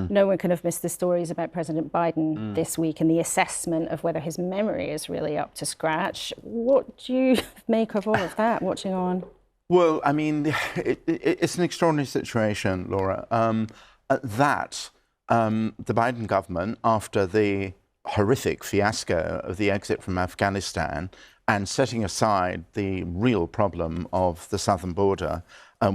No one can have missed the stories about President Biden this week and the assessment of whether his memory is really up to scratch. What do you make of all of that, watching on? Well, I mean, it's an extraordinary situation, Laura, that the Biden government, after the horrific fiasco of the exit from Afghanistan and setting aside the real problem of the southern border,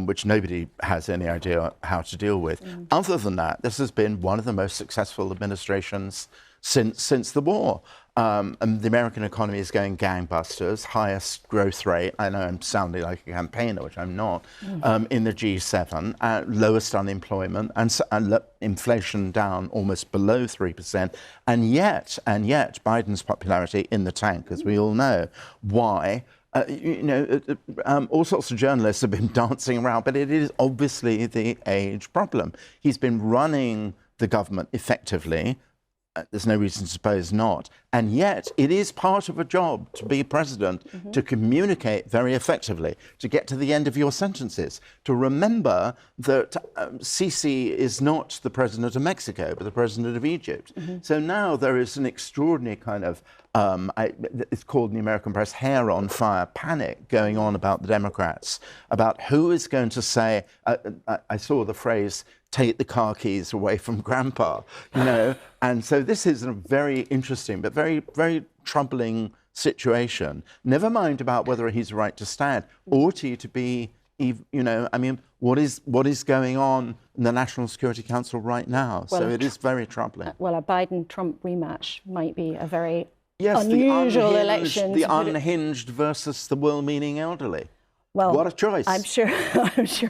which nobody has any idea how to deal with. Other than that, this has been one of the most successful administrations since the war. And the American economy is going gangbusters, highest growth rate, I know I'm sounding like a campaigner, which I'm not, in the G7, lowest unemployment, and inflation down almost below 3%. And yet, Biden's popularity in the tank, as we all know. Why? All sorts of journalists have been dancing around, but it is obviously the age problem. He's been running the government effectively. There's no reason to suppose not. And yet, it is part of a job to be president, to communicate very effectively, to get to the end of your sentences, to remember that Sisi is not the president of Mexico, but the president of Egypt. So now there is an extraordinary kind of, it's called in the American press, hair on fire panic going on about the Democrats, about who is going to say, I saw the phrase, take the car keys away from grandpa, and so this is a very interesting but very, very troubling situation. Never mind about whether he's right to stand. Ought he to be, I mean, what is going on in the National Security Council right now? Well, so it is very troubling. Well, a Biden-Trump rematch might be a very unusual election. The unhinged versus the well-meaning elderly. Well, what a choice. I'm sure